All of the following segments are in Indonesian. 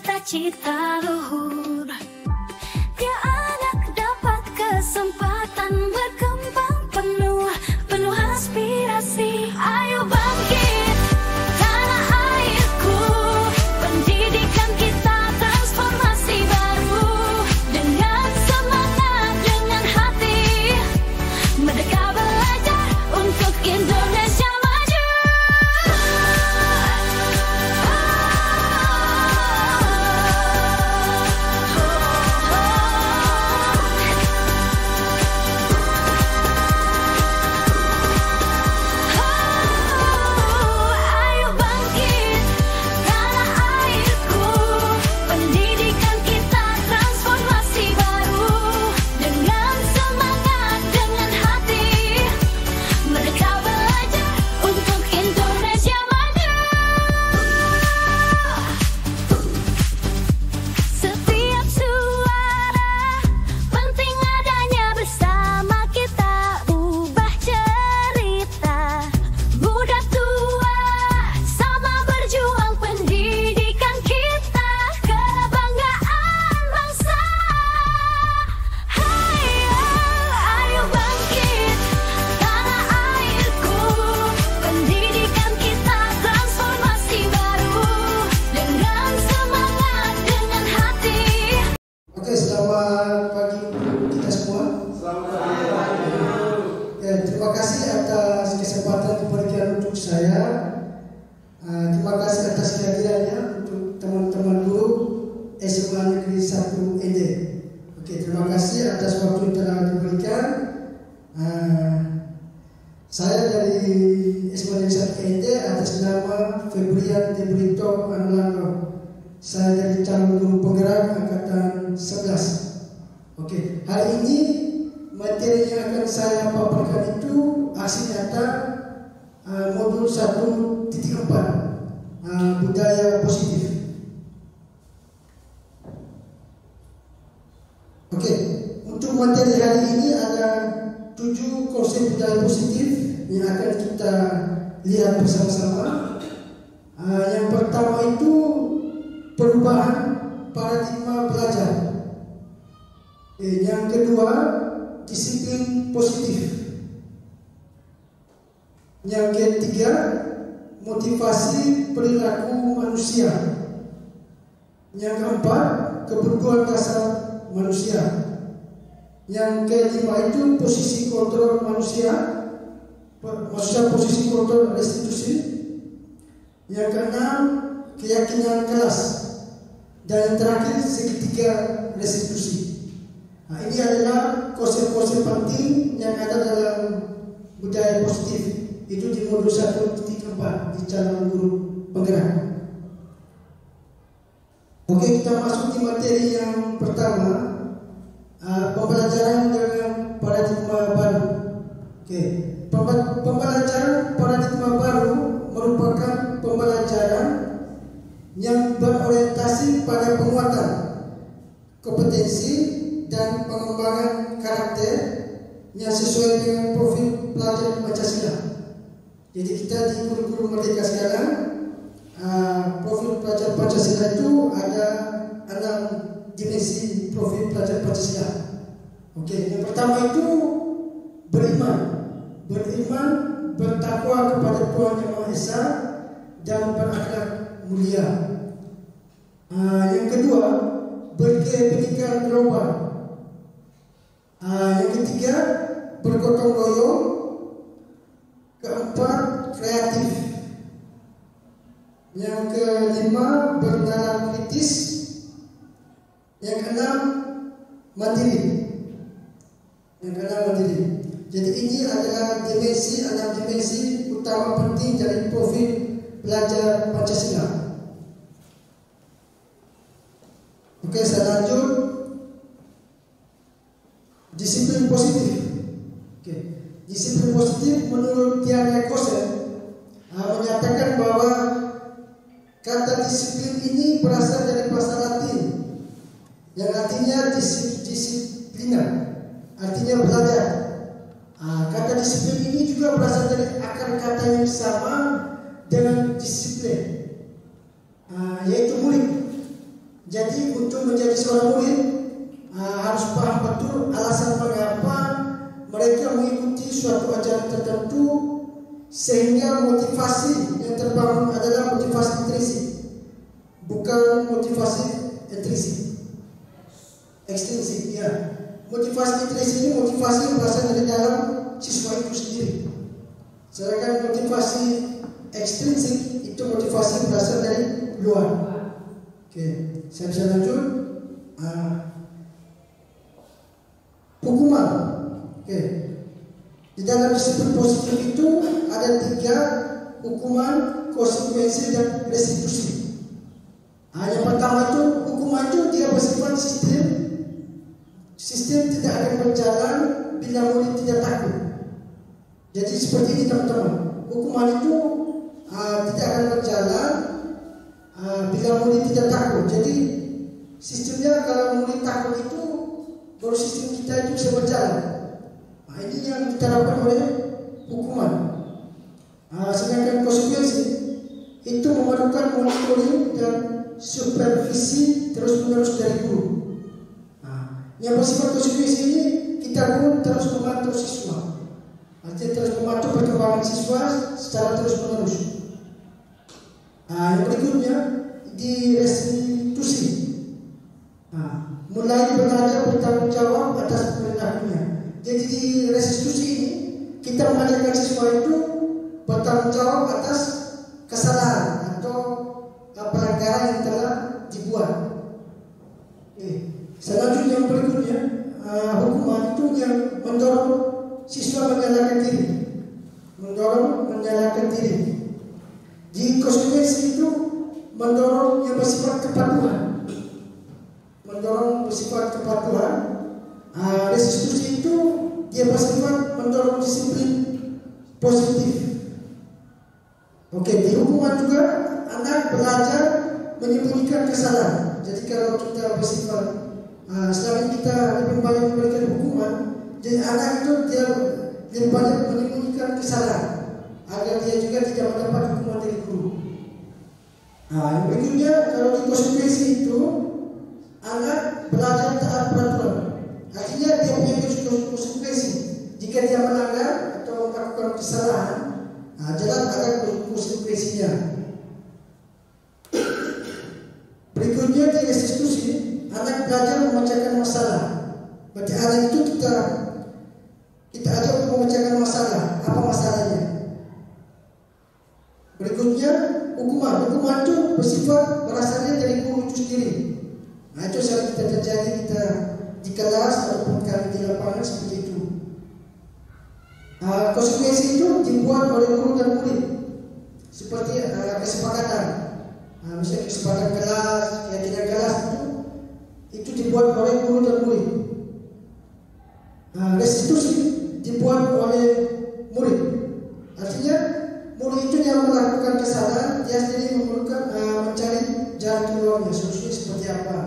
cita-cita luhur. Tiap anak dapat kesempatan berkembang penuh aspirasi. Ayo bangkit tanah airku, pendidikan kita transformasi baru. Dengan semangat, dengan hati, merdeka belajar untuk Indonesia maju. Ayo bangkit tanah airku, pendidikan kita transformasi baru. Dengan semangat, dengan hati, merdeka belajar untuk Indonesia maju. Setiap suara penting adanya, bersama kita ubah cerita. Muda tua sama berjuang, pendidikan kita kebanggaan bangsa. Ayo bangkit tanah airku, pendidikan kita transformasi baru. Dengan semangat, dengan hati. Oke, selamat pagi kita semua. Ya, terima kasih atas kesempatan diberikan untuk saya. Terima kasih atas kehadirannya untuk teman-teman guru SMA Negeri 1 ND. Oke, terima kasih atas waktu yang telah diberikan. Saya dari SMA Negeri 1 ND atas nama Febrian Debrito Anulango. Saya dari calon guru penggerak angkatan 11. Oke, hari ini materi yang akan saya paparkan itu aksi nyata modul 1.4 budaya positif. Oke, untuk materi hari ini ada 7 konsep budaya positif yang akan kita lihat bersama-sama. Yang pertama itu perubahan paradigma belajar. Yang kedua, disiplin positif. Yang ketiga, motivasi perilaku manusia. Yang keempat, kebutuhan dasar manusia. Yang kelima itu posisi kontrol manusia, maksudnya posisi kontrol restitusi. Yang keenam, keyakinan kelas. Dan yang terakhir, segitiga restitusi. Nah, ini adalah konsep-konsep penting yang ada dalam budaya positif. Itu di modul 1.4 di calon guru penggerak. Oke, kita masuk di materi yang pertama, pembelajaran dengan paradigma baru. Oke, pembelajaran paradigma baru merupakan pembelajaran yang berorientasi pada penguatan kompetensi dan pengembangan karakter yang sesuai dengan profil pelajar Pancasila. Jadi kita di guru-guru merdeka sekarang, profil pelajar Pancasila itu ada 6 dimensi profil pelajar Pancasila. Oke, yang pertama itu beriman, bertakwa kepada Tuhan Yang Maha Esa dan berakhlak mulia. Yang kedua, berkebenekaan global. Yang ketiga, bergotong royong. Keempat, kreatif. Yang kelima, bernalar kritis. Yang keenam, mandiri. Jadi ini adalah dimensi, 6 dimensi utama penting dari profil pelajar Pancasila. Oke, saya lanjut. Disiplin positif. Oke, disiplin positif menurut Tian Kosen menyatakan bahwa kata disiplin ini berasal dari bahasa Latin yang artinya disiplina, artinya belajar. Kata disiplin ini juga berasal dari akar kata yang sama dengan disiplin, yaitu murid. Jadi untuk menjadi seorang murid harus paham betul alasan mengapa mereka mengikuti suatu ajaran tertentu, sehingga motivasi yang terbangun adalah motivasi intrinsik, bukan motivasi ekstrinsik. Ya, motivasi intrinsik ini motivasi yang berasal dari dalam siswa itu sendiri. Sedangkan motivasi ekstrinsik itu motivasi yang berasal dari luar. Oke, saya bisa lanjut. Hukuman. Oke. Di dalam disiplin positif itu ada 3 hukuman, konsekuensi, dan restitusi. Yang pertama itu hukuman itu dia bersifat sistem tidak akan berjalan bila murid tidak takut. Jadi seperti ini teman-teman, hukuman itu tidak akan berjalan bila murid tidak takut. Jadi sistemnya kalau murid takut itu baru sistem kita itu bisa berjalan. Ini yang diterapkan oleh hukuman. Sedangkan konsekuensi itu memerlukan monitoring dan supervisi terus-menerus dari guru. Yang bersifat konsekuensi ini kita pun terus memantau siswa. Artinya terus memantau perkembangan siswa secara terus-menerus. Yang berikutnya di restitusi. Mulai belajar bertanggung jawab atas perilakunya. Jadi di restitusi ini kita mengajarkan siswa itu bertanggung jawab atas kesalahan atau pelanggaran yang telah dibuat. Selanjutnya yang berikutnya, hukuman itu yang mendorong siswa menyalahkan diri. Di konsekuensi itu mendorong yang bersifat kepatuhan. Restitusi itu dia bersifat mendorong disiplin positif. Oke, di hukuman juga anak belajar menyembunyikan kesalahan. Jadi kalau kita bersifat selama ini kita lebih banyak memberikan hukuman, jadi anak itu dia lebih banyak menyembunyikan kesalahan agar dia juga tidak mendapat hukuman dari guru. Yang berikutnya kalau di konsekuensi itu anak belajar taat peraturan. Artinya dia punya konsekuensi. Jika dia melanggar atau melakukan kesalahan, jelas ada konsekuensinya. Berikutnya di restitusi, anak belajar memecahkan masalah. Berarti anak itu kita ajak untuk memecahkan masalah. Apa masalahnya? Berikutnya hukuman. Hukuman itu bersifat berasalnya dari guru itu sendiri. Itu sering kita terjadi kita di kelas ataupun kami di lapangan seperti itu. Konsekuensi itu dibuat oleh guru dan murid seperti kesepakatan. Misalnya kesepakatan kelas, keyakinan kelas itu dibuat oleh guru dan murid. Restitusi dibuat oleh murid. Artinya murid itu yang melakukan kesalahan, dia sendiri memerlukan mencari jalan keluarnya, solusinya seperti apa.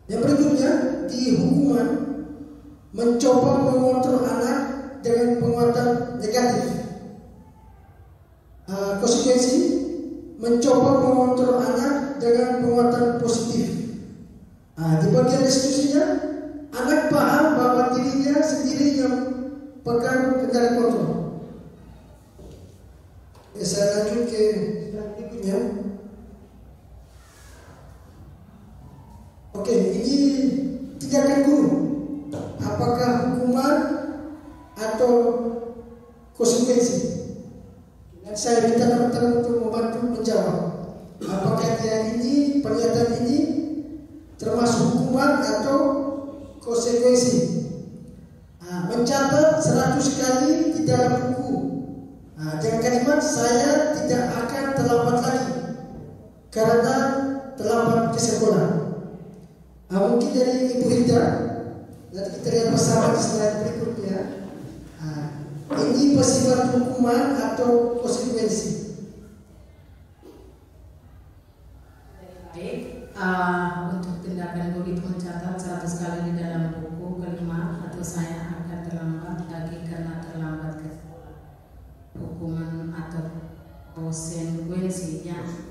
Yang berikutnya di hukuman mencoba mengontrol anak dengan penguatan negatif. Konsekuensi mencoba mengontrol anak dengan penguatan positif. Di bagian restitusinya anak paham bahwa dirinya sendiri yang pegang kendali kontrol. Saya lanjut ke berikutnya. Oke, ini tindakan guru. Apakah hukuman atau konsekuensi? Dan saya minta teman-teman untuk membantu menjawab. Apakah ini pernyataan ini termasuk hukuman atau konsekuensi? Mencatat 100 kali di dalam buku. Dengan kalimat saya tidak akan terlambat lagi karena terlambat ke sekolah. Mungkin dari Ibu Rita, nanti kita lihat bersama di slide berikutnya. Ini bersifat hukuman atau konsekuensi? Baik, untuk tindakan guru itu mencatat 100 kali di dalam buku. Kelima, atau saya akan terlambat lagi karena terlambat ke sekolah. Hukuman atau konsekuensinya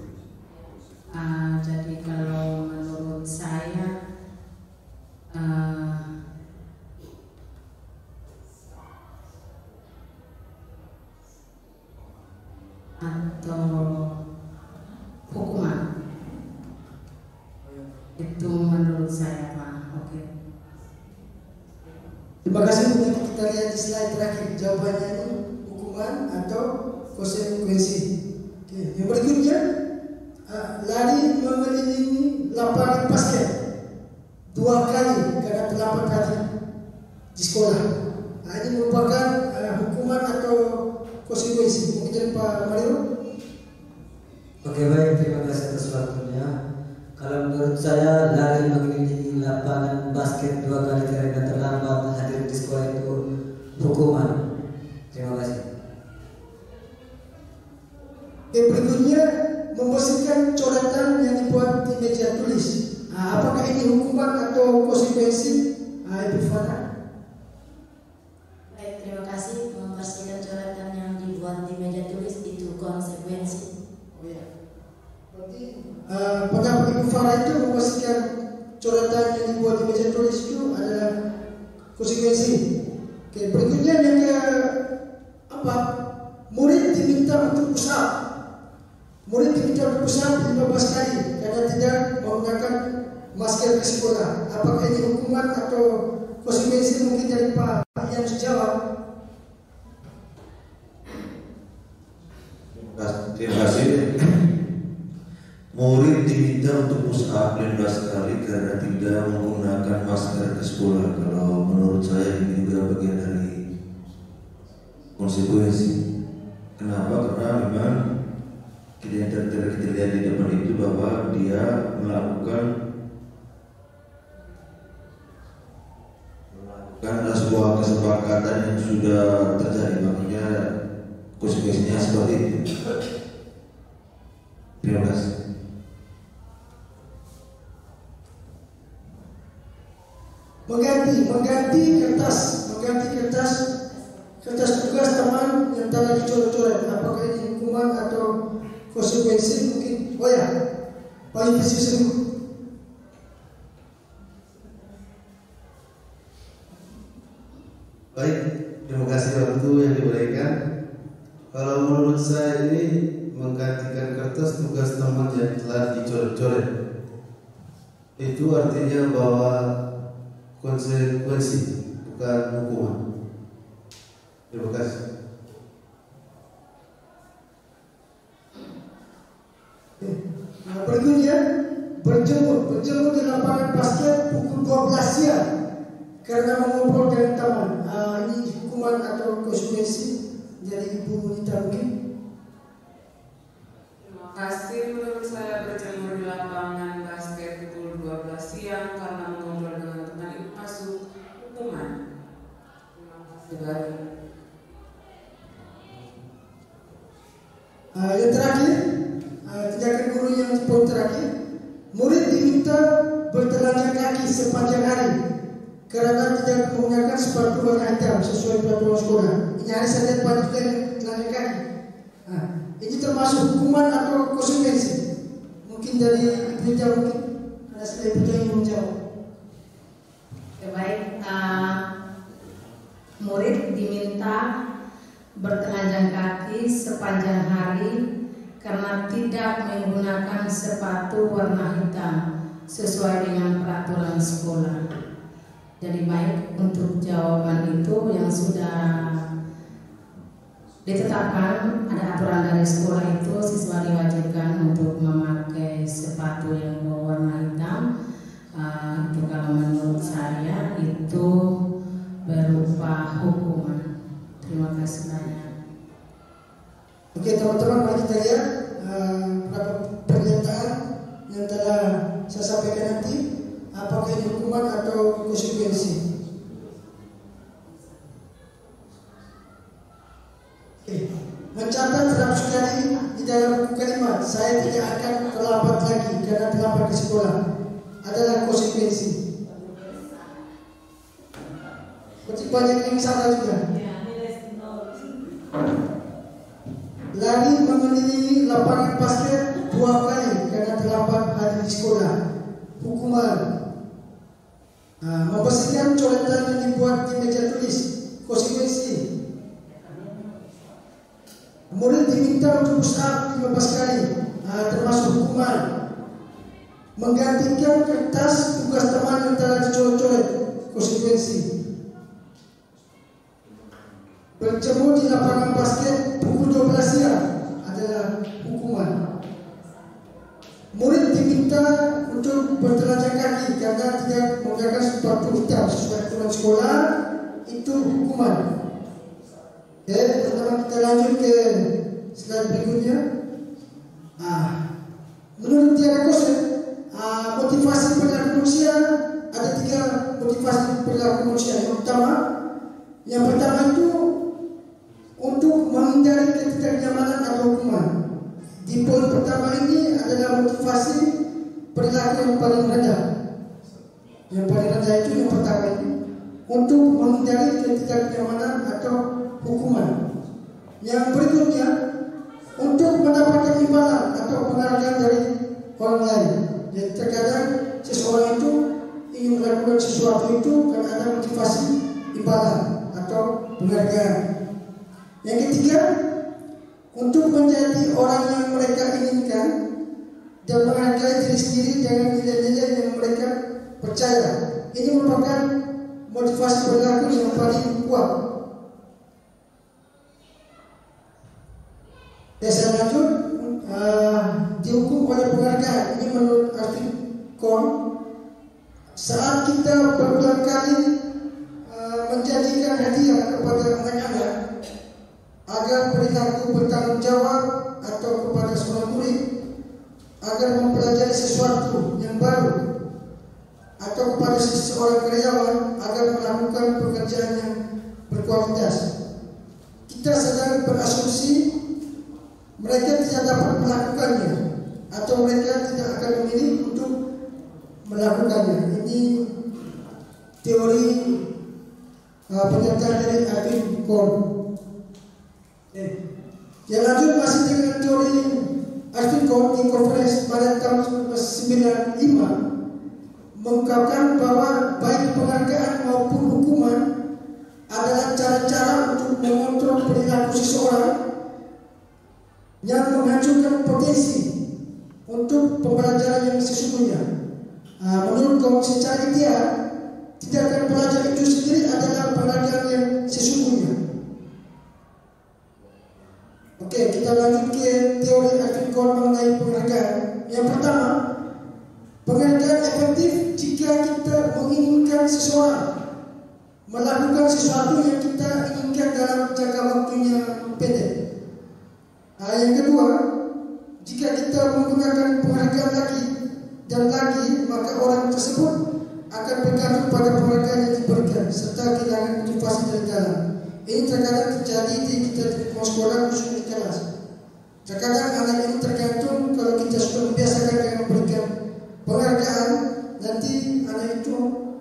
Jadi kalau menurut saya atau hukuman itu menurut saya Pak. Oke. Terima kasih. Nanti kita lihat di slide terakhir jawabannya ini hukuman atau konsekuensi. Oke. Yang berikutnya lari mengelilingi lapangan basket 2 kali karena terlambat hadir di sekolah. Ini merupakan hukuman atau konsekuensi. Mungkin dari Pak Mario. Oke, baik, terima kasih atas waktunya. Kalau menurut saya lari mengelilingi lapangan basket 2 kali karena terlambat hadir di sekolah itu hukuman. Terima kasih. Oke, berikutnya membersihkan coretan yang dibuat di meja tulis. Apakah ini hukuman atau konsekuensi? Ibu Fana. Baik, terima kasih. Membersihkan coretan yang dibuat di meja tulis itu konsekuensi. Oh ya. Berarti pendapat Ibu Farah itu membersihkan coretan yang dibuat di meja tulis itu adalah konsekuensi. Oke, berikutnya yang ke-4, murid diminta untuk push up. Murid diminta untuk push up 15 kali karena tidak menggunakan masker ke sekolah. Apakah ini hukuman atau konsekuensi? Mungkin dari Pak yang jawab. Terima kasih. Murid diminta untuk push up 15 kali karena tidak menggunakan masker ke sekolah. Kalau menurut saya ini juga bagian dari konsekuensi. Kenapa? Karena memang kita lihat di depan itu bahwa dia melakukan sebuah kesepakatan yang sudah terjadi, makanya konsekuensinya seperti itu. Terima kasih. Mengganti kertas tugas teman yang telah dicoret-coret. Apakah ini hukuman atau konsekuensi? Mungkin. Oh ya, Pak Yusuf. Baik, terima kasih waktu yang diberikan. Kalau menurut saya ini menggantikan kertas tugas teman yang telah dicoret-coret, itu artinya bahwa konsekuensi, bukan hukuman. Terima kasih. Berikutnya berjemur di lapangan basket pukul 12 siang karena mengobrol dengan teman. Ini hukuman atau konsekuensi dari Ibu Nita mungkin? Terima kasih. Menurut saya berjemur di lapangan basket pukul 12 siang karena mengobrol dengan teman itu masuk hukuman. Terima kasih banyak. Yang terakhir, tindakan guru yang poin terakhir, murid diminta bertelanjang kaki sepanjang hari karena tidak menggunakan sepatu warna hitam sesuai peraturan sekolah. Ini hari saya lihat banyak telanjang kaki. Ini termasuk hukuman atau konsekuensi? Mungkin dari Ibu mungkin ada sekali Ibu yang menjawab. Baik, murid diminta bertelanjang kaki sepanjang hari karena tidak menggunakan sepatu warna hitam sesuai dengan peraturan sekolah. Jadi baik, untuk jawaban itu yang sudah ditetapkan ada aturan dari sekolah itu siswa diwajibkan untuk memakai sepatu yang berwarna hitam. Itu kalau menurut saya itu berupa hukuman. Terima kasih banyak. Oke teman-teman, mari kita lihat beberapa pernyataan yang telah saya sampaikan nanti. Apakah ini hukuman atau konsekuensi? Oke. Mencatat 100 kali di dalam buku kalimat saya tidak akan terlambat lagi karena terlambat ke sekolah adalah konsekuensi. Berarti banyak yang salah juga. Lari mengelilingi lapangan basket 2 kali karena terlambat hukuman, menggantikan kertas tugas teman yang telah dicoret-coret, konsekuensi. Berjemur di lapangan basket pukul 12 siang adalah hukuman. Murid diminta untuk bertelanjang kaki karena tidak menggunakan sepatu hitam sesuai aturan sekolah, itu hukuman. Oke, teman-teman, kita lanjut ke slide berikutnya. Menurut Tiara Kosen, motivasi perilaku manusia ada 3 motivasi perilaku manusia. Yang pertama itu untuk menghindari ketidaknyamanan atau hukuman. Di poin pertama ini adalah motivasi perilaku yang paling rendah. Yang paling rendah itu yang pertama ini untuk menghindari ketidaknyamanan atau hukuman. Yang berikutnya untuk mendapatkan imbalan atau penghargaan dari orang lain. Jadi terkadang seseorang itu ingin melakukan sesuatu itu karena ada motivasi imbalan atau penghargaan. Yang ketiga, untuk menjadi orang yang mereka inginkan dan menghargai diri sendiri dengan nilai-nilai yang mereka percaya. Ini merupakan motivasi perilaku yang paling kuat. Saya lanjut, dihukum oleh penghargaan. Ini menurut Arvin Korn, saat kita berulang kali menjanjikan hadiah kepada anak-anak agar perilaku bertanggung jawab atau kepada seorang murid agar mempelajari sesuatu yang baru atau kepada seorang karyawan agar melakukan pekerjaan yang berkualitas, kita sedang berasumsi mereka tidak dapat melakukannya atau mereka tidak akan memilih untuk melakukannya. Ini teori pernyataan dari Arvin Korn. Yang lanjut masih dengan teori Arvin Korn di konferensi pada tahun 1995 mengungkapkan bahwa baik penghargaan maupun hukuman adalah cara-cara untuk mengontrol perilaku seseorang yang menghancurkan potensi untuk pembelajaran yang sesungguhnya. Menurut Korn, secara ideal tindakan pelajar itu sendiri adalah penghargaan yang sesungguhnya. Oke, kita lanjut ke teori Arvin Korn mengenai penghargaan. Yang pertama, penghargaan efektif jika kita menginginkan seseorang melakukan sesuatu yang kita inginkan dalam jangka waktunya pendek. Yang kedua, jika kita menggunakan penghargaan lagi dan lagi, maka orang tersebut akan bergantung pada penghargaan yang diberikan serta kehilangan motivasi dari dalam. Ini terkadang terjadi di kita di sekolah, khususnya di kelas. Terkadang anak ini tergantung kalau kita sudah membiasakan dengan memberikan penghargaan, nanti anak itu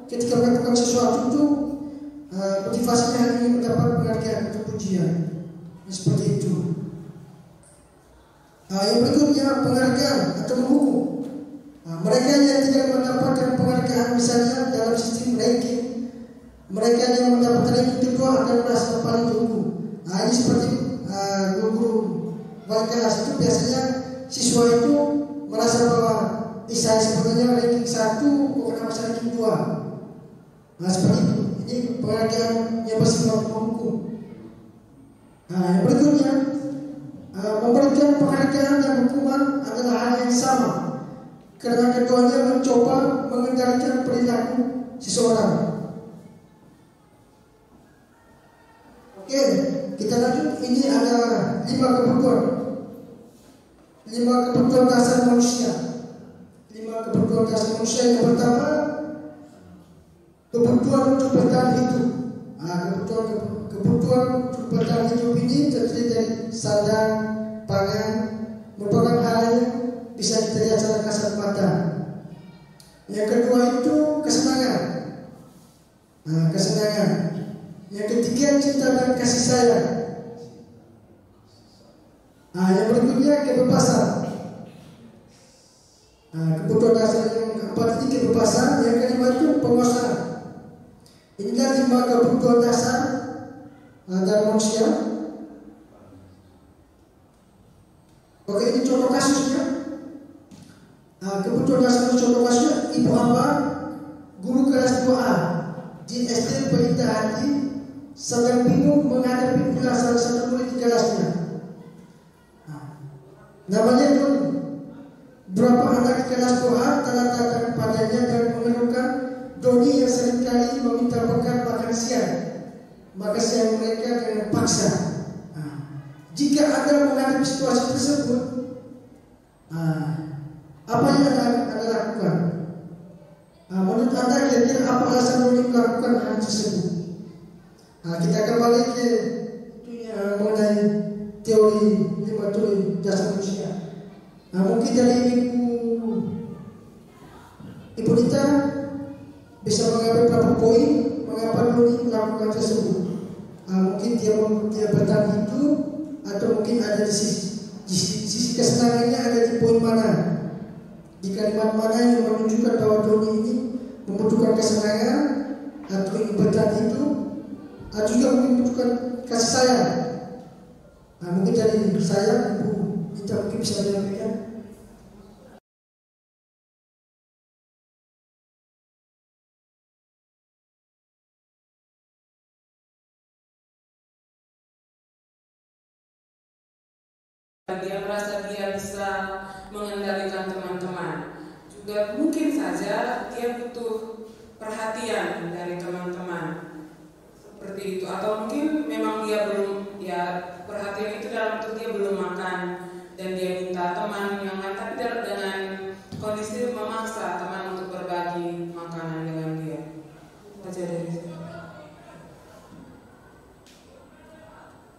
ketika melakukan sesuatu itu motivasinya hanya ingin mendapat penghargaan atau pujian. Seperti itu. Yang berikutnya penghargaan atau menghukum. Mereka yang tidak mendapatkan penghargaan, misalnya dalam sistem ranking, mereka yang mendapat ranking kedua akan merasa paling dihukum. Ini seperti guru-guru wali kelas itu biasanya siswa itu merasa bahwa saya sebenarnya ranking 1 kok kenapa saya ranking 2. Seperti itu. Ini penghargaan yang bersifat menghukum. Yang berikutnya memberikan penghargaan dan hukuman adalah hal yang sama karena keduanya mencoba mengendalikan perilaku seseorang. Oke, kita lanjut. Ini ada 5 kebutuhan. 5 kebutuhan dasar manusia. 5 kebutuhan dasar manusia. Yang pertama, kebutuhan untuk bertahan hidup. Kebutuhan untuk bertahan hidup ini terdiri dari sandang, pangan, merupakan hal yang bisa kita lihat secara kasat mata. Yang kedua itu kesenangan. Kesenangan. Yang ketiga cinta dan kasih sayang. Yang berikutnya kebebasan. Kebutuhan dasar yang keempat ini kebebasan. Yang kelima itu penguasaan. Inilah 5 kebutuhan dasar dari manusia. Oke, ini contoh kasusnya. Kebutuhan dasar contoh kasusnya ibu apa guru kelas 2A di SD Pelita Hati sedang bingung menghadapi pula salah satu murid di kelasnya. Namanya itu berapa anak di kelas 2A telah datang padanya dan mengeluhkan Doni yang seringkali meminta bekal makan siang mereka dengan paksa. Jika Anda menghadapi situasi tersebut, apa yang Anda lakukan? Menurut Anda kira-kira apa alasan Doni melakukan hal tersebut? Kita kembali ke mengenai teori 5 teori dasar manusia. Mungkin dari Ibu Rita bisa mengambil beberapa poin mengapa Doni melakukan tersebut. Mungkin dia bertahan itu, atau mungkin ada di sisi kesenangannya ada di poin mana, di kalimat mana yang menunjukkan bahwa Doni ini membutuhkan kesenangan atau ingin bertahan itu, atau juga membutuhkan kasih sayang. Mungkin dari saya Ibu Rita mungkin bisa menyampaikan. Dia merasa dia bisa mengendalikan teman-teman. Juga mungkin saja dia butuh perhatian dari teman-teman seperti itu, atau mungkin memang dia belum, ya perhatian itu dalam bentuk dia belum makan dan dia minta teman yang lain, tapi dengan kondisi memaksa teman untuk berbagi makanan dengan dia. Baca dari saya.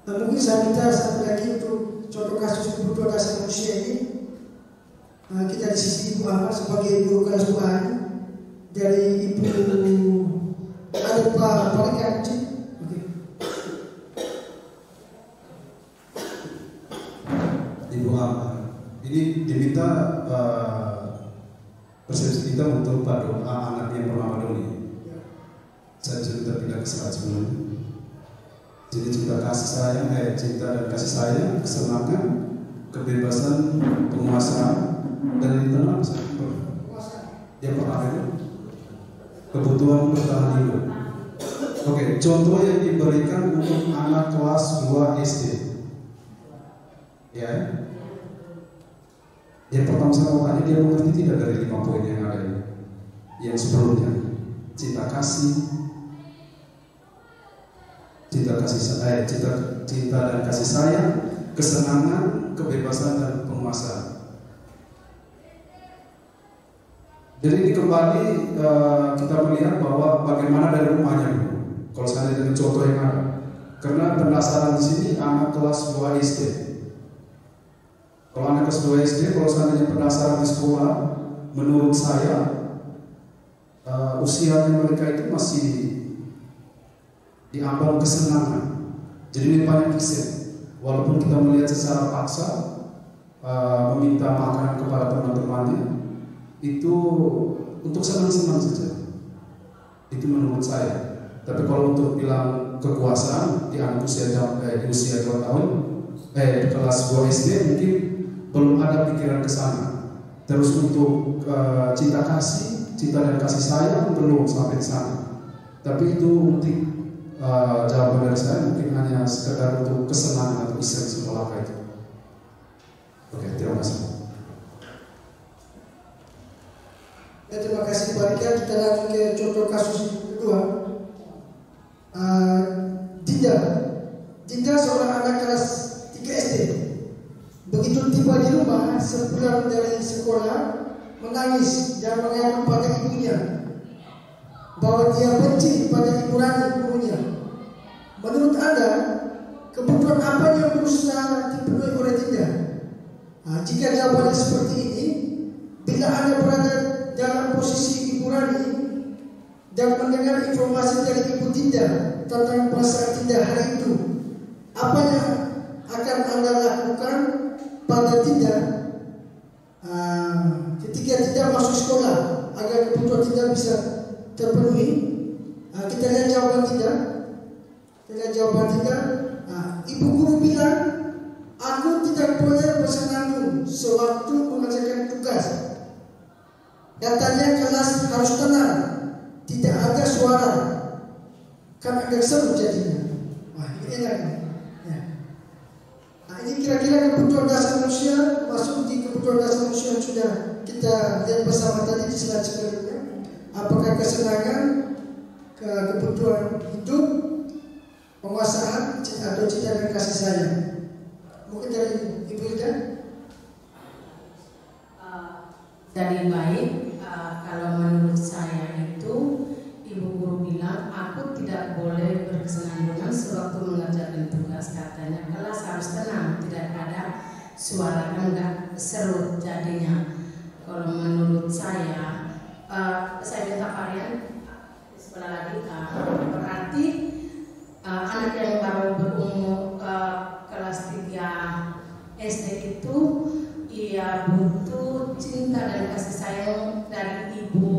Mungkin saya minta satu lagi untuk contoh kasus kebutuhan dasar manusia ini. Kita di sisi Ibu Ahmad sebagai guru kelas 2 dari Ibu ada Pak Polikan. Ibu Ahmad ini diminta persepsi kita untuk Pak doa anak yang bernama Doni. Saya cerita tidak kesalahan sebelumnya. Jadi cinta kasih sayang, cinta dan kasih sayang, kesenangan, kebebasan, penguasaan, dan itu apa sih? Yang pertama itu kebutuhan bertahan hidup. Oke, contoh yang diberikan untuk anak kelas 2 SD. Ya. Yang pertama saya mau tanya, dia mengerti tidak dari 5 poin yang ada ini? Yang sebelumnya, cinta kasih, cinta dan kasih sayang, kesenangan, kebebasan dan penguasaan. Jadi ini kembali kita melihat bahwa bagaimana dari rumahnya dulu. Kalau saya dengan contoh yang ada, karena pendasaran di sini anak kelas 2 SD. Kalau anak kelas 2 SD, kalau seandainya pendasaran di sekolah, menurut saya usianya mereka itu masih di ambang kesenangan. Jadi ini banyak kisah. Walaupun kita melihat secara paksa meminta makanan kepada teman-temannya, itu untuk senang-senang saja. Itu menurut saya. Tapi kalau untuk bilang kekuasaan di anak usia 2 tahun, di kelas 2 SD mungkin belum ada pikiran ke sana. Terus untuk cinta dan kasih sayang belum sampai ke sana. Tapi itu untuk jawaban dari saya mungkin hanya sekedar untuk kesenangan atau iseng sekolah itu. Oke, terima kasih. Terima kasih Pak Rika. Kita lanjut ke contoh kasus kedua. Dinda seorang anak kelas 3 SD. Begitu tiba di rumah sepulang dari sekolah, menangis dan mengaku pada ibunya bahwa dia benci pada Ibu Rani gurunya. Menurut Anda, kebutuhan apa yang berusaha dipenuhi oleh Dinda? Jika jawabannya seperti ini, bila Anda berada dalam posisi Ibu Rani dan mendengar informasi dari Ibu Dinda tentang perasaan Dinda hari itu, apa yang akan Anda lakukan pada Dinda ketika Dinda masuk sekolah agar kebutuhan Dinda bisa terpenuhi? Kita lihat jawaban Dinda. Ibu guru bilang, aku tidak boleh bersenandung sewaktu mengerjakan tugas. Katanya kelas harus tenang, tidak ada suara, kan agak seru jadinya. Wah, ini enak nih. Ya. Nah, ini kira-kira kebutuhan dasar manusia masuk di kebutuhan dasar manusia yang sudah kita lihat bersama tadi di slide sebelumnya. Apakah kesenangan, kebutuhan hidup, penguasaan atau cinta dan kasih sayang? Mungkin dari Ibu Ida. Jadi baik, kalau menurut saya itu ibu guru bilang aku tidak boleh berkesenangan sewaktu mengerjakan tugas. Katanya kelas harus tenang, tidak ada suara, kan enggak seru jadinya. Kalau menurut saya minta varian sebentar lagi. Berarti anak yang baru berumur kelas 3 SD itu ia butuh cinta dan kasih sayang dari ibu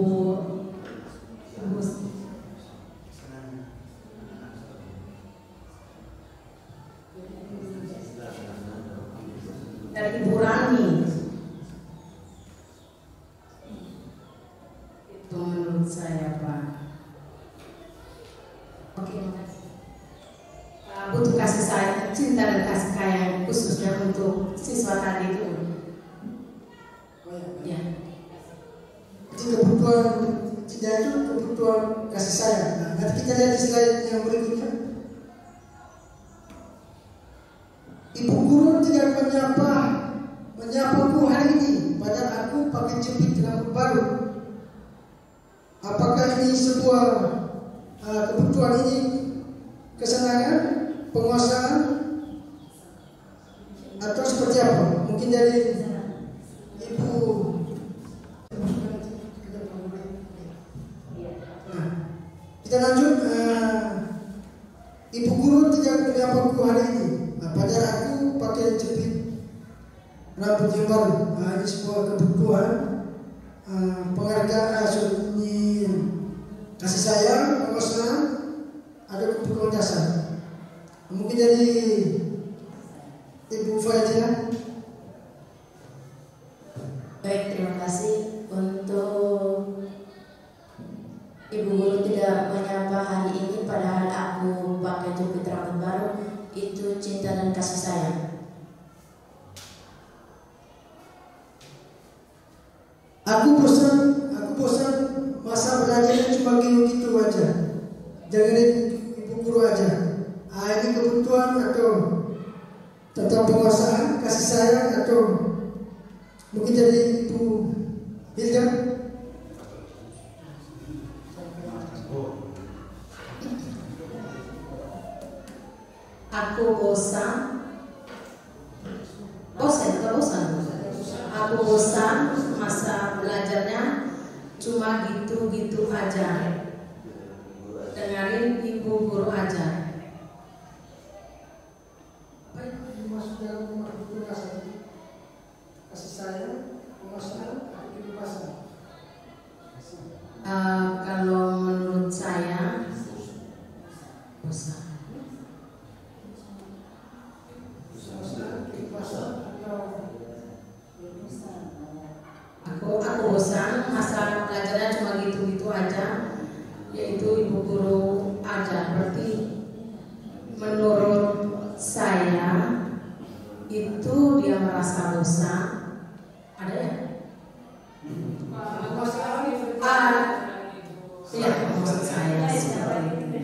Rani. Itu menurut saya, Pak. Oke, makasih. Butuh kasih sayang, cinta dan kasih sayang khususnya untuk siswa tadi itu. Ya. Jadi kebutuhan tidak itu kebutuhan kasih sayang. Nah, nanti kita lihat di slide yang berikutnya. Ibu guru tidak menyapaku hari ini, padahal aku pakai jepit rambut baru. Apakah ini sebuah kebutuhan ini kesenangan, penguasaan, atau seperti apa? Mungkin dari Ibu. Nah, kita lanjut. Ibu guru tidak menyapaku hari ini, padahal aku pakai jepit rambut yang baru. Ini sebuah kebutuhan penghargaan, kasih sayang, penguasaan, ada kebutuhan dasar. Mungkin dari Ibu Fadila. Baik, terima kasih. Untuk ibu guru tidak menyapa hari ini padahal aku pakai jepit rambut baru, itu cinta dan kasih sayang. Aku bosan masa belajarnya cuma gitu-gitu aja. Jangan ibu guru aja. Ini kebutuhan atau tentang penguasaan, kasih sayang, atau mungkin dari Ibu Hilda. Aku bosan. Aku bosan masa belajarnya cuma gitu-gitu aja. Dengarin ibu guru aja. Masuk dalam kebutuhan dasar, kasih sayang, penguasaan, kebebasan. Kalau menurut saya bosan. Aku bosan masa belajarnya cuma gitu-gitu aja, yaitu ibu guru aja. Berarti menurut saya itu dia merasa bosan. Ada ya? Iya, maksud saya seperti itu.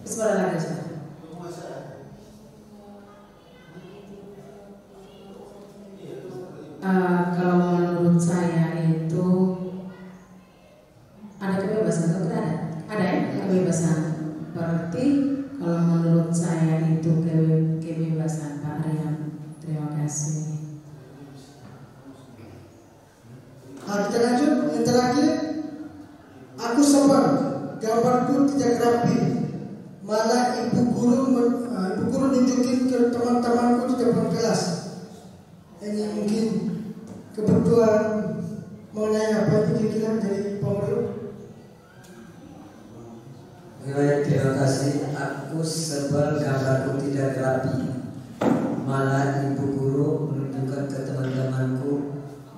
Sebentar lagi. Kalau menurut saya itu ada kebebasan atau tidak ada? Ada ya, kebebasan. Berarti kalau menurut saya itu kebebasan, Pak Rian. Terima kasih. Kita lanjut yang terakhir. Aku sabar, gambarku tidak rapi. Malah ibu guru nunjukin ke teman-temanku di depan kelas. Ini mungkin kebutuhan mengenai apa itu kira-kira dari pengurus. Baik, terima kasih. Aku sebel gambarku tidak rapi. malah ibu guru menunjukkan ke teman-temanku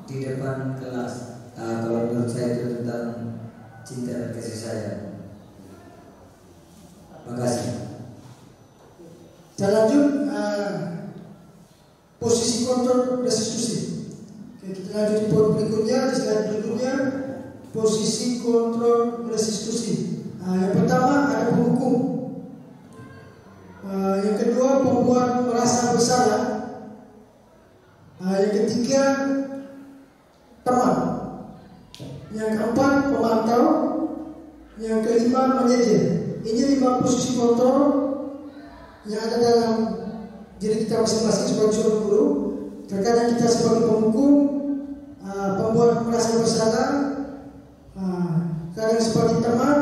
di depan kelas. Kalau menurut saya itu tentang cinta dan kasih sayang. Makasih. Saya lanjut posisi kontrol restitusi. Oke, kita lanjut di poin berikutnya, di slide berikutnya, posisi kontrol restitusi. Yang pertama ada penghukum. Yang kedua pembuat merasa bersalah. Yang ketiga teman. Yang keempat pemantau. Yang kelima manajer. Ini 5 posisi kontrol yang ada dalam diri kita masing-masing sebagai seorang guru. Terkadang kita sebagai penghukum, pembuat merasa bersalah, kadang sebagai teman,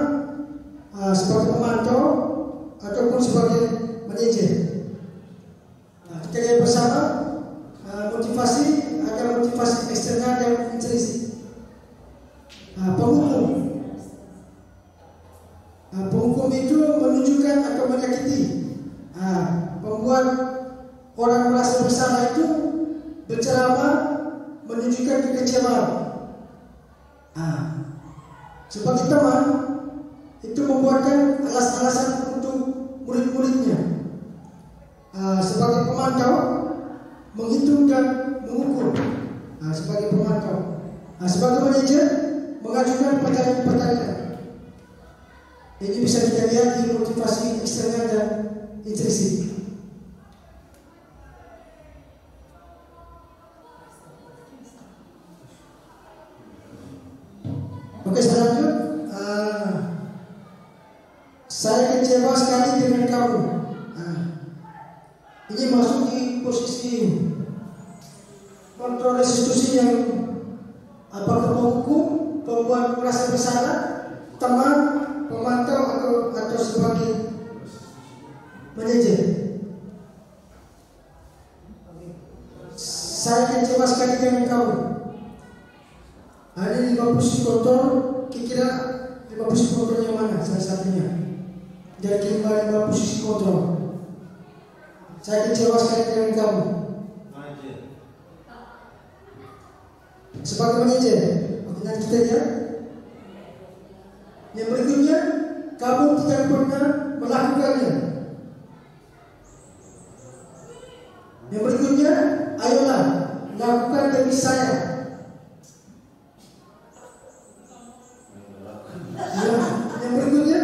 sebagai pemantau, ataupun sebagai manajer. Kita lihat bersama motivasi, ada motivasi eksternal dan intrinsik. Penghukum. Penghukum itu menunjukkan atau menyakiti. Membuat orang merasa bersalah itu berceramah menunjukkan kekecewaan. Sebagai teman itu membuatkan alasan-alasan untuk murid-muridnya. Sebagai pemantau menghitung dan mengukur. Sebagai pemantau. Sebagai manajer mengajukan pertanyaan-pertanyaan. Ini bisa kita lihat di motivasi eksternal dan intrinsik. Oke, selanjutnya saya kecewa sekali dengan kamu. Ini masuk di posisi kontrol restitusi yang apakah penghukum, pembuat merasa bersalah, teman, pemantau atau sebagai manajer. Saya kecewa sekali dengan kamu. Ada 5 posisi kontrol. Kira-kira 5 posisi kontrol yang mana salah satunya? Dari kelima 5 posisi kontrol. Saya kecewa sekali dengan kamu. Sebagai manajer. Oke, nanti kita lihat. Yang berikutnya, kamu tidak pernah melakukannya. Yang berikutnya, ayolah lakukan demi saya. Yang berikutnya,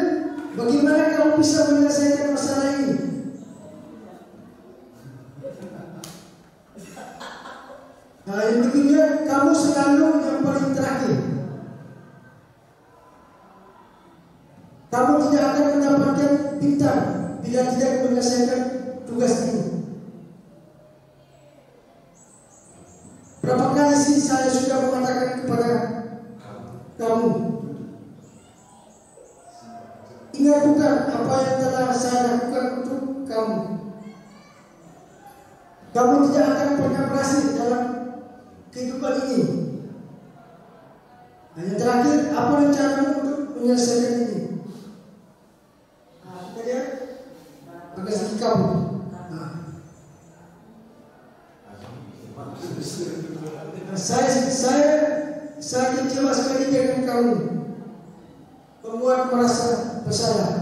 bagaimana kamu bisa menyelesaikan masalah ini? Yang berikutnya, kamu selalu yang paling terakhir. Kamu tidak akan mendapatkan bintang bila tidak menyelesaikan tugas ini. Berapa kali sih saya sudah mengatakan kepada kamu, ingat bukan apa yang telah saya lakukan untuk kamu. Kamu tidak akan pernah berhasil dalam kehidupan ini. Yang terakhir, apa rencanamu untuk menyelesaikan ini? Kita lihat pakai segi kamu. Saya kecewa sekali dengan kamu. Membuat merasa bersalah.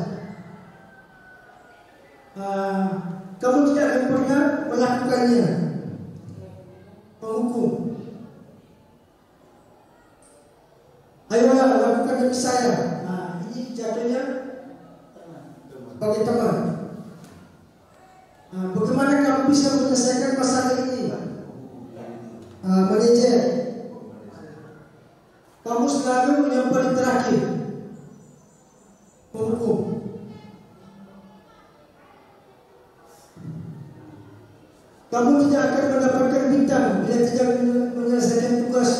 Kamu tidak akan pernah melakukannya. Menghukum. Ayolah lakukan demi saya. Ini jatuhnya bagi teman. Bagaimana kamu bisa menyelesaikan masalah ini? Manajer, kamu selalu yang paling terakhir. Menghukum. Kamu tidak akan mendapatkan bintang bila tidak menyelesaikan tugas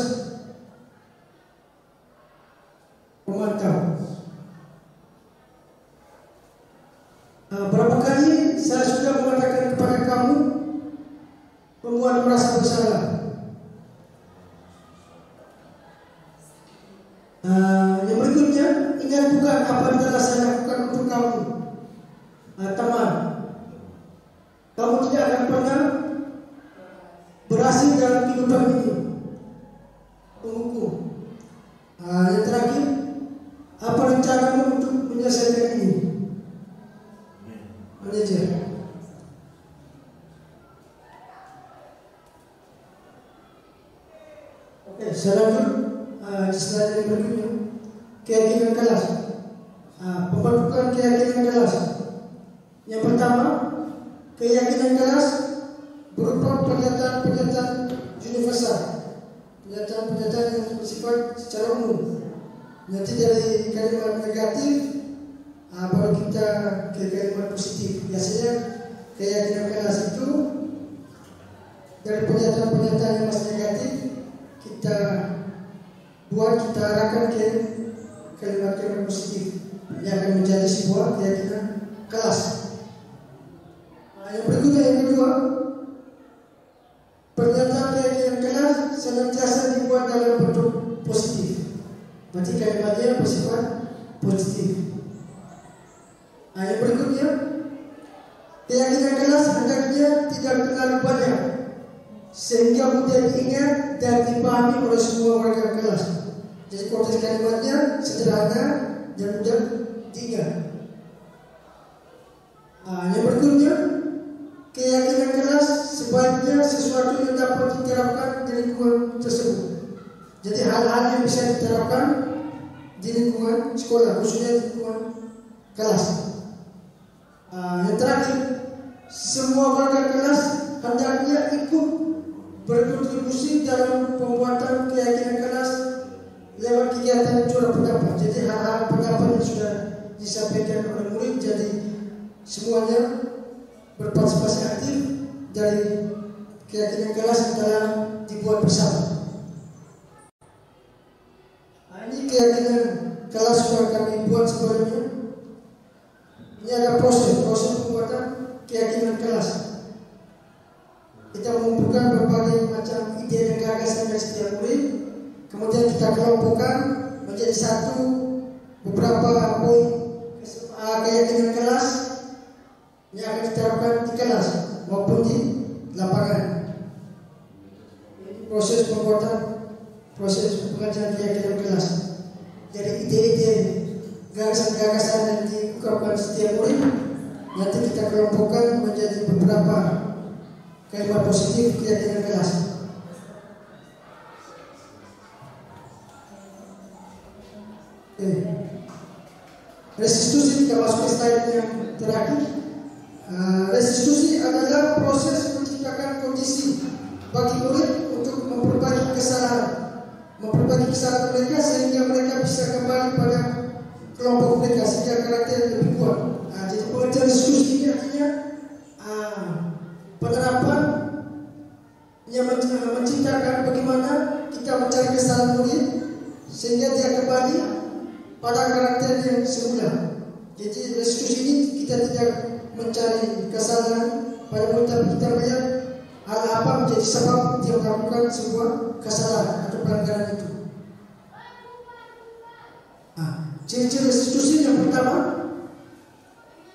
pemantau. Berapa kali saya sudah mengatakan kepada kamu membuat merasa bersalah. Yang berikutnya, ingat bukan apa yang telah saya lakukan untuk kamu. Teman, kamu tidak akan pernah penumpang ini, penghukum. Yang terakhir, apa rencanamu untuk menyelesaikan ini? Manajer. Oke, selanjutnya di slide yang berikutnya, keyakinan kelas. Pembentukan keyakinan kelas. Yang pertama, keyakinan kelas berupa pernyataan-pernyataan universal, pernyataan-pernyataan yang bersifat secara umum. Nanti dari kalimat negatif, baru kita ke kalimat positif. Biasanya keyakinan kelas itu dari pernyataan-pernyataan yang masih negatif kita buat, kita arahkan ke kalimat-kalimat positif yang akan menjadi sebuah keyakinan kelas. Yang berikutnya, yang kedua, pernyataan keyakinan kelas senantiasa dibuat dalam bentuk positif. Berarti kalimatnya bersifat positif. Yang berikutnya, keyakinan kelas hendaknya tidak terlalu banyak sehingga mudah diingat dan dipahami oleh semua warga kelas. Jadi konteks kalimatnya sederhana dan mudah diingat. Yang berikutnya, keyakinan kelas sebaiknya sesuatu yang dapat diterapkan di lingkungan tersebut. Jadi hal-hal yang bisa diterapkan di lingkungan sekolah, khususnya di lingkungan kelas. Yang terakhir, semua warga kelas hendaknya ikut berkontribusi dalam pembuatan keyakinan kelas lewat kegiatan curah pendapat. Jadi hal-hal pendapat yang sudah disampaikan oleh murid, jadi semuanya berpartisipasi aktif dari keyakinan kelas yang telah dibuat bersama. Ini keyakinan kelas sudah kami buat sebelumnya. Ini ada proses pembuatan keyakinan kelas. Kita mengumpulkan berbagai macam ide dan gagasan dari setiap murid, kemudian kita kelompokkan menjadi satu beberapa poin keyakinan kelas yang akan diterapkan di kelas maupun di lapangan. Ini proses pembuatan, proses pengajaran keyakinan kelas. Jadi ide-ide, gagasan-gagasan yang diungkapkan setiap murid nanti kita kelompokkan menjadi beberapa kalimat positif keyakinan kelas. Restitusi, kita masuk ke slide yang terakhir. Restitusi adalah proses menciptakan kondisi bagi murid untuk memperbaiki kesalahan mereka sehingga mereka bisa kembali pada kelompok mereka sehingga karakter lebih kuat. Jadi pengertian restitusi ini artinya penerapan yang menciptakan bagaimana kita mencari kesalahan murid sehingga dia kembali pada karakter yang semula. Jadi restitusi ini kita tidak mencari kesalahan pada murid, tapi kita melihat hal apa menjadi sebab dia melakukan sebuah kesalahan atau pelanggaran itu. Ciri-ciri restitusi yang pertama,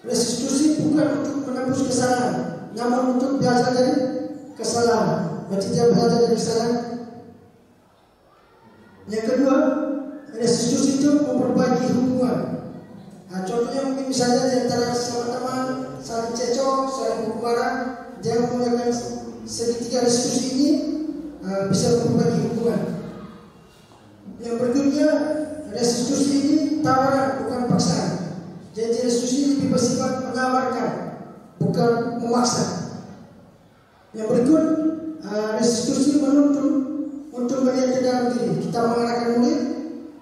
restitusi bukan untuk menebus kesalahan, namun untuk belajar dari kesalahan. Berarti dia belajar dari kesalahan. Yang kedua, restitusi itu memperbaiki hubungan. Contohnya mungkin misalnya di antara sama teman saling cecok, saling marah, dia menggunakan segitiga restitusi ini bisa memperbaiki hubungan. Yang berikutnya, restitusi ini tawaran bukan paksaan. Jadi restitusi lebih bersifat menawarkan, bukan memaksa. Yang berikut, restitusi menuntun untuk melihat ke dalam diri. Kita mengarahkan murid,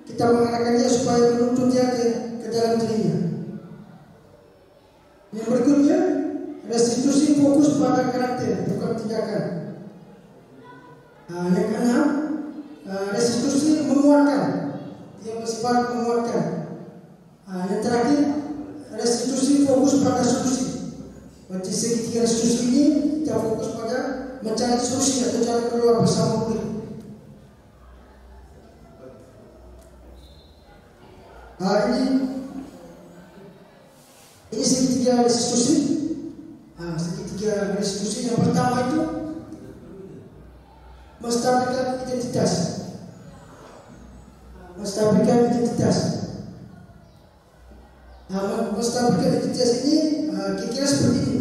kita mengarahkan dia supaya menuntun dia ke dalam dirinya. Yang berikutnya, restitusi fokus pada karakter, bukan tindakan. Yang keenam, restitusi menguatkan, dia bersifat menguatkan. Yang terakhir, restitusi fokus pada solusi. Berarti segitiga restitusi ini kita fokus pada mencari solusi atau jalan keluar bersama murid. Ini segitiga restitusi. Segitiga restitusi yang pertama itu menstabilkan identitas. Menstabilkan identitas. Menstabilkan identitas ini kira-kira seperti ini.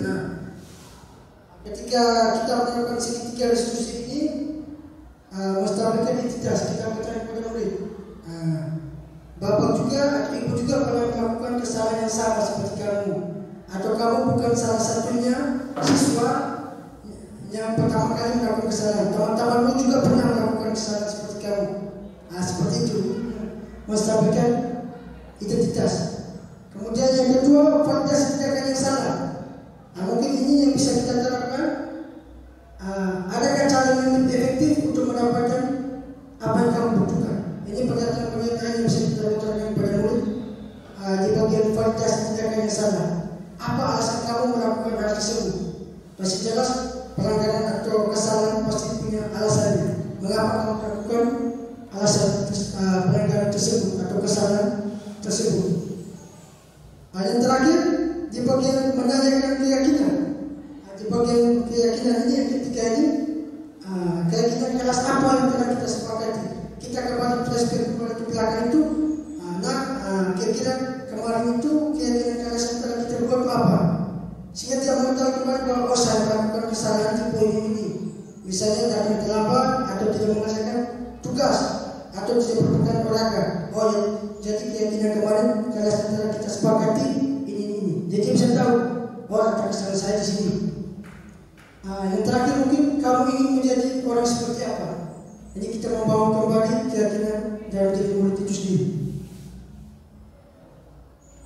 Ketika kita melakukan segitiga restitusi ini, menstabilkan identitas, kita bertanya kepada murid. Bapak juga atau ibu juga pernah melakukan kesalahan yang sama seperti kamu, atau kamu bukan salah satunya siswa yang pertama kali melakukan kesalahan. Teman-temanmu juga pernah melakukan kesalahan seperti kamu. Seperti itu, menstabilkan identitas. Kemudian yang kedua, validasi tindakan yang salah. Mungkin ini yang bisa kita terapkan. Adakah cara yang lebih efektif untuk mendapatkan apa yang kamu butuhkan? Ini pernyataan-pernyataan yang bisa kita utarakan kepada murid di bagian validasi tindakan yang salah. Apa alasan kamu melakukan hal tersebut? Masih jelas pelanggaran atau kesalahan pasti punya alasannya. Mengapa kamu melakukan alasan pelanggaran tersebut atau kesalahan tersebut? Yang terakhir, di bagian menanyakan keyakinan. Di bagian keyakinan ini yang ketiga ini, keyakinan kelas apa yang telah kita sepakati. Kita kembali flashback kepada ke belakang itu. Kira-kira kemarin itu keyakinan kelas yang telah kita buat itu apa? Sehingga dia mengetahui kembali bahwa saya melakukan kesalahan di poin ini. Misalnya datang terlambat atau tidak mengerjakan tugas atau tidak berpegang olahraga. Jadi keyakinan kemarin kelas yang telah kita sepakati ini. Jadi bisa tahu, ada kesalahan saya di sini. Yang terakhir mungkin kamu ingin menjadi orang seperti apa? Jadi kita membangun kembali keyakinan dalam diri murid itu sendiri.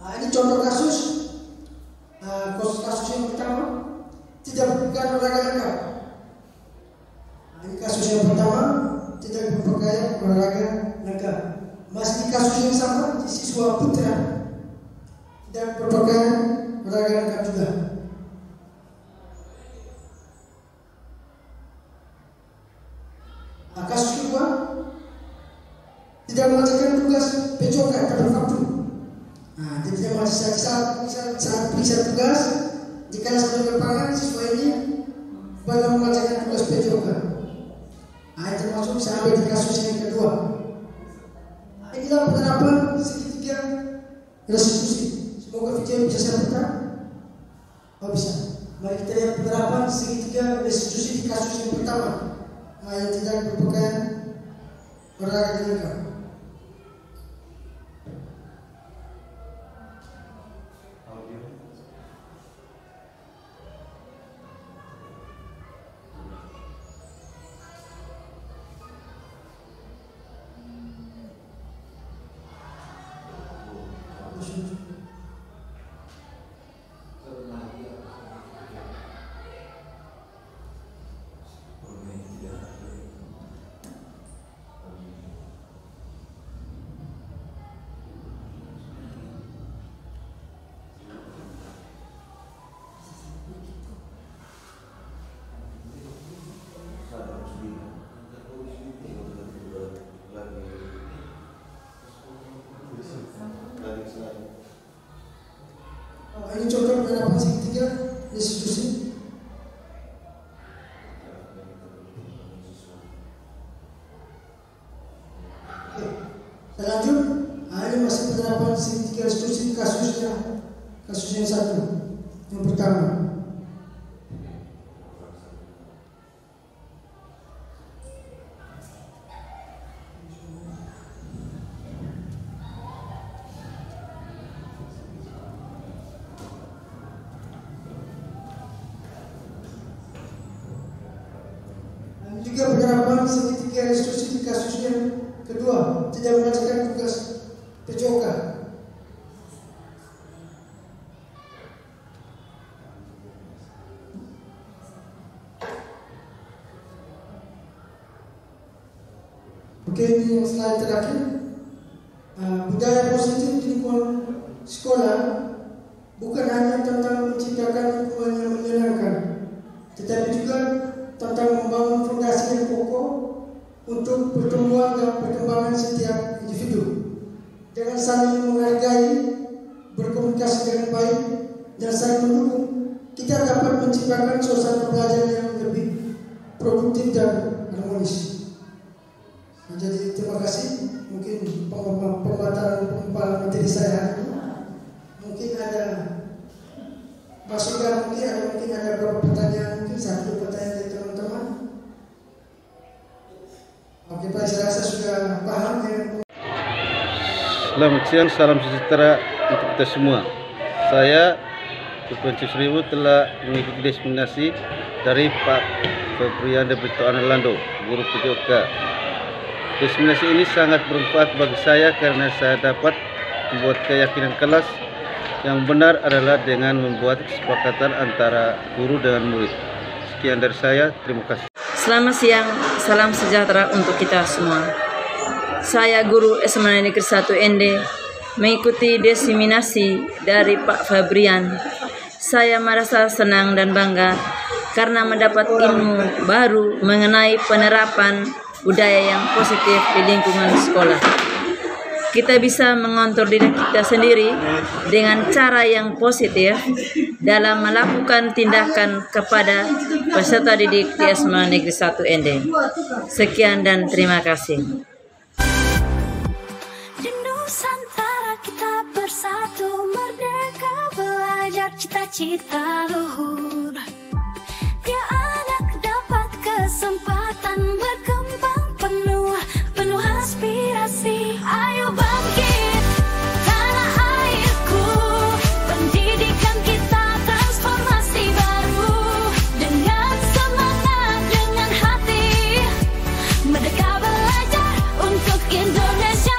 Ini contoh kasus. Kasus yang pertama, tidak berpegang olahraga lengkap. Ini kasus yang pertama, tidak berpegang olahraga lengkap. Masih di kasus yang sama, di siswa putra tidak berpegang olahraga lengkap juga. Kasus kedua, tidak mengerjakan tugas PJOK tepat waktu. Dia tidak saat periksa tugas di kelas lapangan siswa ini belum mengerjakan tugas PJOK. Termasuk sampai di kasus yang kedua. Inilah penerapan segitiga restitusi. Semoga video bisa saya putar. Bisa. Mari kita lihat penerapan segitiga restitusi di kasus yang pertama. Yang tidak berpegang olahraga lengkap. Ini contoh penerapan segitiga restitusi. Lanjut, ini masih penerapan segitiga restitusi kasus yang satu, yang pertama. Juga penerapan segitiga restitusi di kasus yang kedua, tidak mengerjakan tugas PJOK. Oke, ini yang slide terakhir. Budaya positif di lingkungan sekolah bukan hanya tentang menciptakan lingkungan yang menyenangkan, tetapi juga tentang membangun fondasi yang kokoh untuk pertumbuhan dan perkembangan setiap individu. Dengan saling menghargai, berkomunikasi dengan baik, dan saling mendukung, kita dapat menciptakan suasana belajar yang lebih produktif dan harmonis. komunis. Nah, jadi terima kasih. Mungkin pembahasan materi saya mungkin ada masukan, mungkin ada beberapa pertanyaan, mungkin satu pertanyaan dari teman-teman. Oke Pak, saya rasa sudah paham ya. Selamat siang, salam sejahtera untuk kita semua. Saya Kepala Seribu telah mengikuti destinasi dari Pak Febrian de Brito Analando, guru PJOK. Destinasi ini sangat bermanfaat bagi saya karena saya dapat membuat keyakinan kelas yang benar adalah dengan membuat kesepakatan antara guru dengan murid. Sekian dari saya, terima kasih. Selamat siang, salam sejahtera untuk kita semua. Saya guru SMA Negeri 1 ND mengikuti diseminasi dari Pak Febrian. Saya merasa senang dan bangga karena mendapat ilmu baru mengenai penerapan budaya yang positif di lingkungan sekolah. Kita bisa mengontrol diri kita sendiri dengan cara yang positif dalam melakukan tindakan kepada peserta didik di SMA Negeri 1 ND. Sekian dan terima kasih. Bersatu merdeka belajar cita-cita luhur. Tiap anak dapat kesempatan berkembang penuh aspirasi. Ayo bangkit tanah airku, pendidikan kita transformasi baru. Dengan semangat, dengan hati, merdeka belajar untuk Indonesia.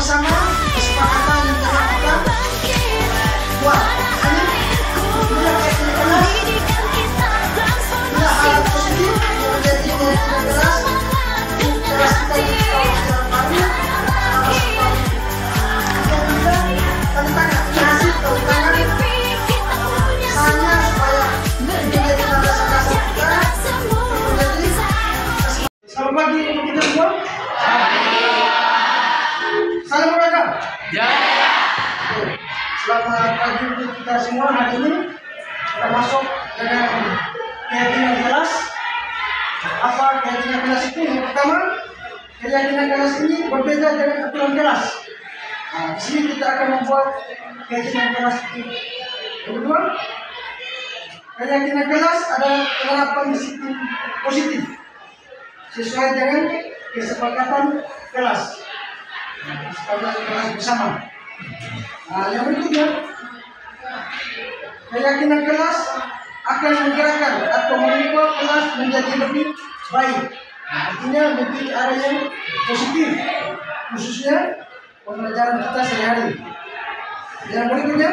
bersama kesepakatan yang telah kita buat. Ini bila kita kelas, bila hal positif yang menjadi kelas kita secara baru, tanda tangan hasil tanda tangan misalnya supaya menjadi tanda kita. Selamat pagi untuk kita semua. Salam olahraga. Ya. Selamat pagi untuk kita semua. Hari ini kita masuk dengan keyakinan kelas. Apa keyakinan kelas itu? Yang pertama, keyakinan kelas ini berbeda dengan aturan kelas. Nah, di sini kita akan membuat keyakinan kelas itu. Yang kedua, keyakinan kelas adalah penerapan disiplin positif sesuai dengan kesepakatan kelas. Kesepakatan kelas bersama. Nah, yang berikutnya, keyakinan kelas akan menggerakkan atau mengubah kelas menjadi lebih baik. Artinya lebih ke arah yang positif, khususnya pembelajaran kita sehari-hari. Yang berikutnya,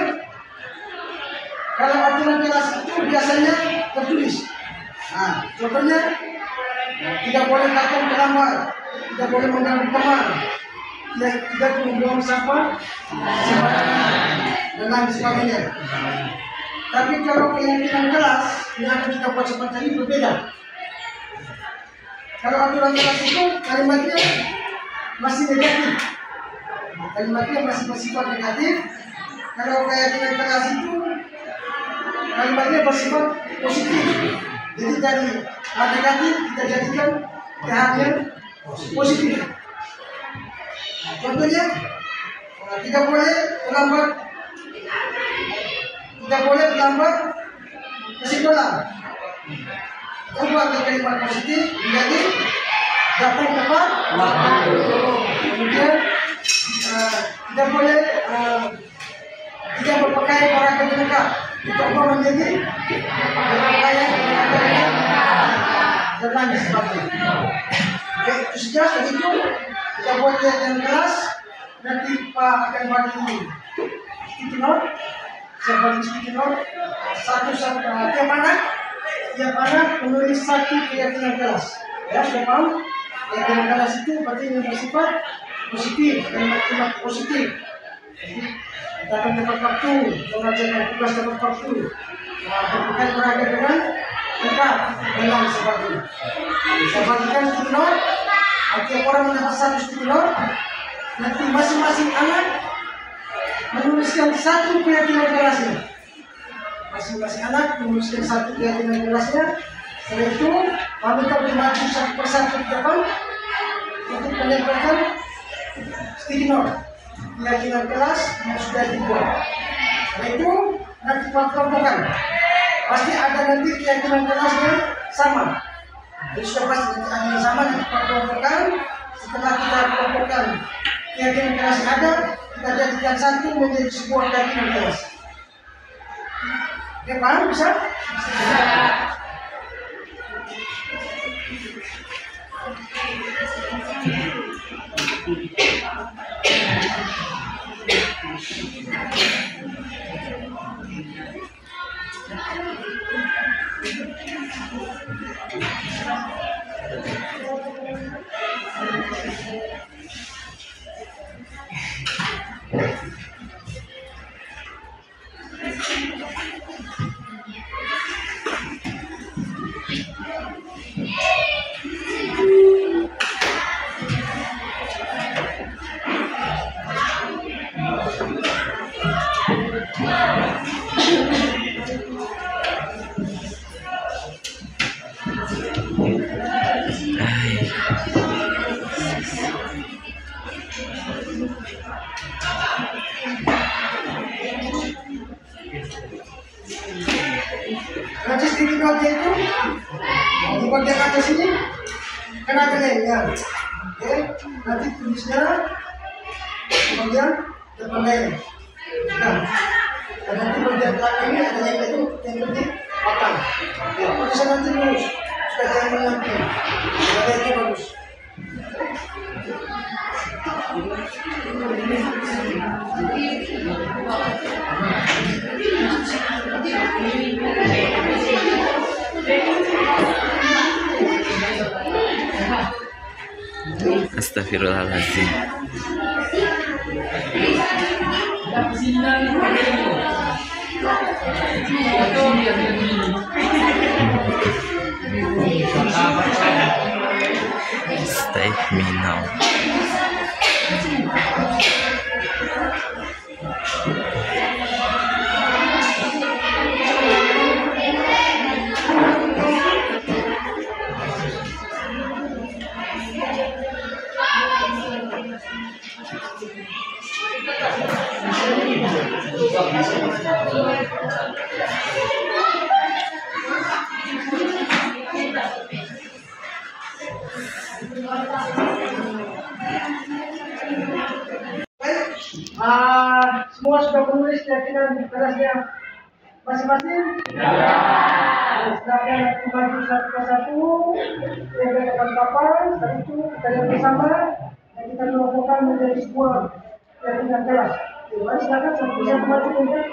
kalau aturan kelas itu biasanya tertulis. Nah, contohnya, tidak boleh datang terlambat, tidak boleh mengganggu teman, tidak membuang sampah, dan lain sebagainya. Tapi kalau keyakinan kelas yang akan kita buat seperti ini berbeda. Kalau aturan kelas itu kalimatnya masih negatif, kalimatnya masih bersifat negatif. Kalau keyakinan kelas itu kalimatnya bersifat positif. Jadi dari negatif kita jadikan keyakinan positif. Contohnya, tidak boleh terlambat, tidak boleh terlambat ke sekolah. Ubah kalimat positif menjadi datang tepat waktu. Kemudian tidak boleh tidak berpakaian olahraga lengkap. Kita ubah menjadi berpakaian olahraga dan lain sebagainya. Oke, itu saja. Begitu kita buat kegiatan kelas. Nanti Pak akan bagi sticky note. Saya bagi sticky note satu-satu tiap anak menulis satu keyakinan kelas. Ya, sudah paham? Keyakinan kelas itu berarti yang bersifat positif, kalimat positif. Jadi kita akan dapat waktu, mengajarkan tugas dapat waktu, berpakaian olahraga dengan lengkap dan lain sebagainya. Saya bagikan sticky note. Tiap orang mendapat satu sticky note. Nanti masing-masing anak menuliskan satu keyakinan kelasnya. Masing-masing anak menuliskan satu keyakinan kelasnya. Setelah itu, kami akan maju satu persatu ke depan untuk menempelkan sticky note keyakinan kelas yang sudah dibuat. Setelah itu, nanti kelompokkan. Pasti ada nanti keyakinan kelasnya sama. Jadi sudah pasti nanti ada yang sama, nanti kelompokkan. Setelah kita kelompokkan keyakinan kelas yang ada, kita jadikan satu menjadi sebuah keyakinan kelas. Oke, paham? Bisa? Nanti sticky note itu di bagian atas ini kan ada lemnya. Oke, nanti tulisnya di bagian depan lem. Nah, dan nanti bagian belakang ini ada lem itu yang penting patang. Ya, tulisan nanti lurus supaya jangan menyantum. Ada lemnya bagus. Astagfirullahaladzim. Stay me now. Semua sudah menulis keyakinan kerasnya masing-masing? Ya. Silakan maju satu persatu, jaga kapan-kapan, setelah itu kita lihat bersama dan kita kelompokkan menjadi sebuah keyakinan keras. Mari silakan satu persatu maju untuk.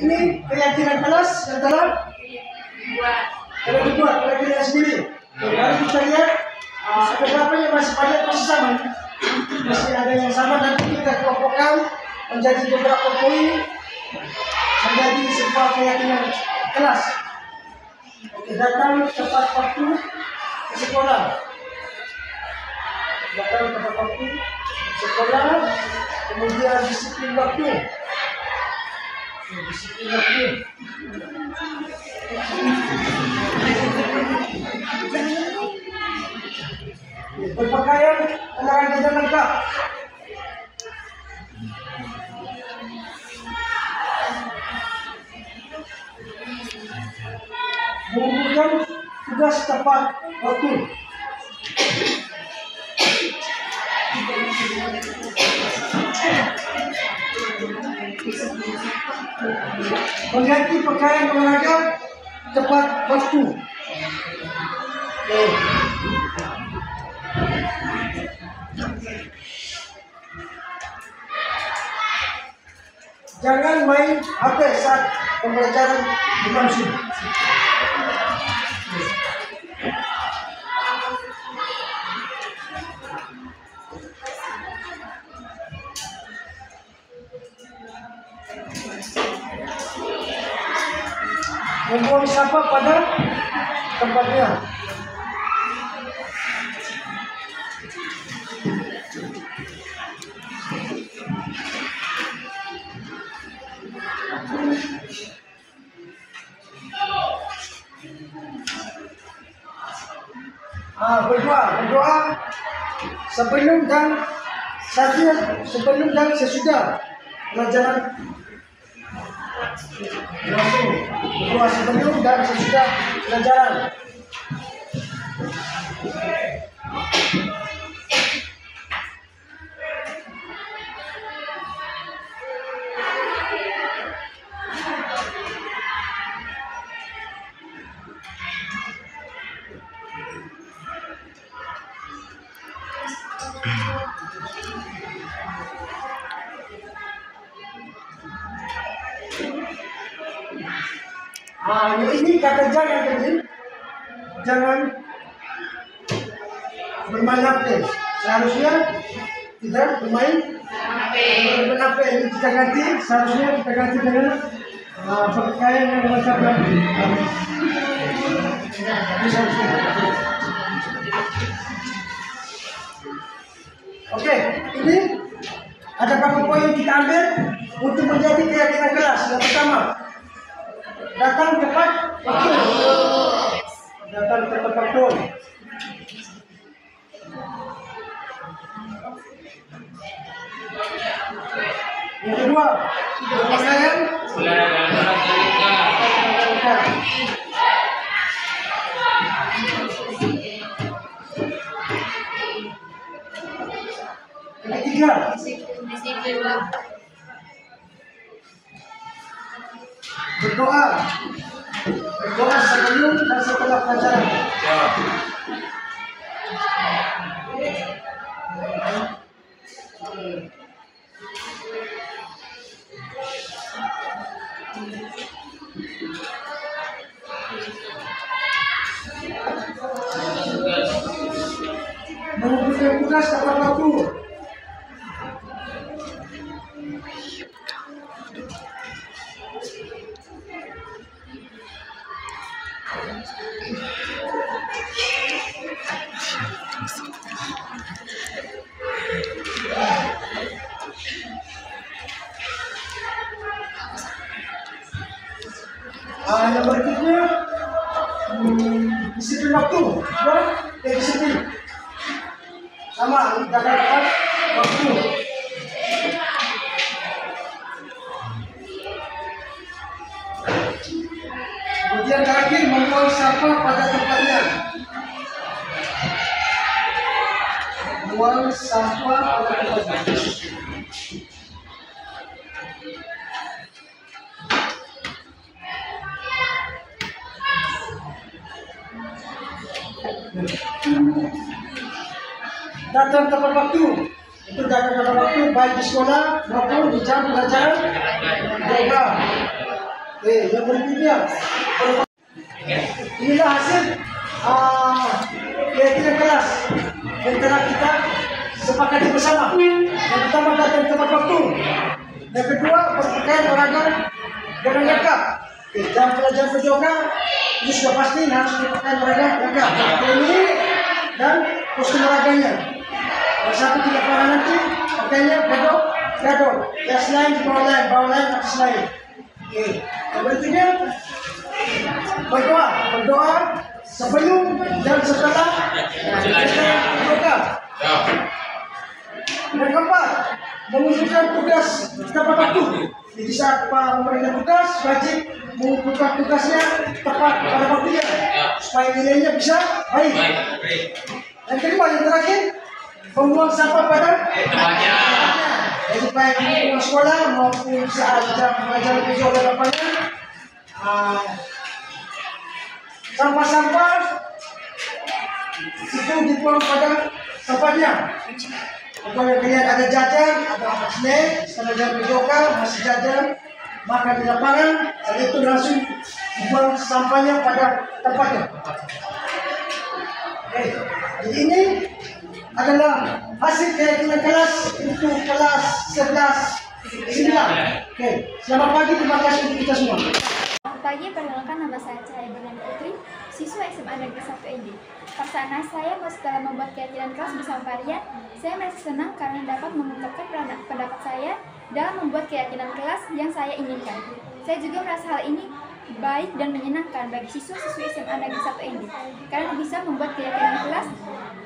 Ini keyakinan kelas yang dalam kalau dibuat keyakinan sendiri. Mari kita lihat ada berapa yang masih banyak masih sama. Masih ada yang sama, nanti kita kelompokkan menjadi beberapa poin menjadi sebuah keyakinan kelas. Oke, datang tepat waktu ke sekolah. Datang tepat waktu sekolah, kemudian disiplin waktu. Disiplin waktu. Berpakaian olahraga dan lengkap. Mengumpulkan tugas tepat waktu. Mengganti pakaian olahraga tepat waktu. Jangan main HP saat pembelajaran berlangsung. Membuang sampah pada tempatnya. Berdoa sebelum dan sesudah pelajaran langsung. Berdoa sebelum dan sesudah pelajaran. Ini kata jangan tadi, jangan bermain HP. Seharusnya tidak bermain HP. Ini kita ganti, seharusnya kita ganti dengan pakaian yang lengkap lagi. Oke, ini ada beberapa poin yang kita ambil untuk menjadi keyakinan kelas. Yang pertama, datang tepat waktu. Datang tepat waktu. Yang kedua, berpakaian. Yang ketiga, berdoa sebelum dan setelah pelajaran. Mengumpulkan tugas tepat waktu. Yang berikutnya disiplin waktu, disiplin sama datang tepat waktu. Kemudian terakhir membuang sampah pada tempatnya. Buang sampah pada tempatnya. Datang tepat waktu. Itu datang tepat waktu baik di sekolah maupun di jam pelajaran yoga. Yang berikutnya, inilah hasil keyakinan kelas. antara kita sepakati bersama. Yang pertama datang tepat waktu. Yang kedua berpakaian olahraga dengan lengkap. Jam pelajaran beryoga itu sudah pasti harus dipakaian olahraga lengkap. Ini dan kostum olahraganya. Kalau satu tidak paham nanti pakainya gado. Atas lain di bawah lain atas lain. Oke. Yang berikutnya berdoa sebelum dan setelah beryoga. Yang keempat, menunjukkan tugas tepat waktu. Jadi saat Pak memberikan tugas, wajib mengumpulkan tugasnya tepat pada waktunya, supaya nilainya bisa baik. Yang kedua, yang terakhir, membuang sampah pada tempatnya. Jadi baik di sekolah maupun saat jam pelajaran visual dan lapangan, sampah-sampah itu dibuang pada tempatnya. Kalau kalian ada jajan atau apa snack, setelah jam beryoga masih jajan, maka di lapangan saat itu langsung dibuang sampahnya pada tempatnya. Oke, jadi ini adalah hasil keyakinan kelas untuk kelas 11-9. Oke, selamat pagi, terima kasih untuk kita semua. Selamat pagi, perkenalkan nama saya Cahaya Berlian Putri, siswa SMA Negeri 1 ND. Persamaan saya setelah membuat keyakinan kelas bersama Varian, saya merasa senang karena dapat mengungkapkan pendapat saya dalam membuat keyakinan kelas yang saya inginkan. Saya juga merasa hal ini baik dan menyenangkan bagi siswa-siswi SMA Negeri 1 ND karena bisa membuat keyakinan kelas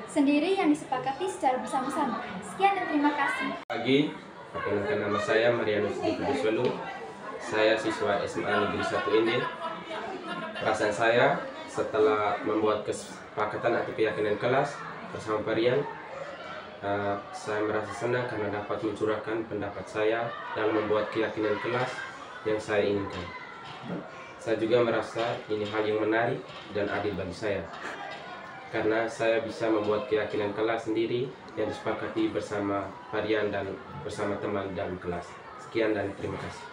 sendiri yang disepakati secara bersama-sama. Sekian dan terima kasih. Pagi, perkenalkan nama saya Marianus Dikuduswelu. Saya siswa SMA Negeri 1 ND. Perasaan saya setelah membuat kesepakatan atau keyakinan kelas bersama Varian, saya merasa senang karena dapat mencurahkan pendapat saya dalam membuat keyakinan kelas yang saya inginkan. Saya juga merasa ini hal yang menarik dan adil bagi saya, karena saya bisa membuat keyakinan kelas sendiri yang disepakati bersama Varian dan bersama teman dalam kelas. Sekian dan terima kasih.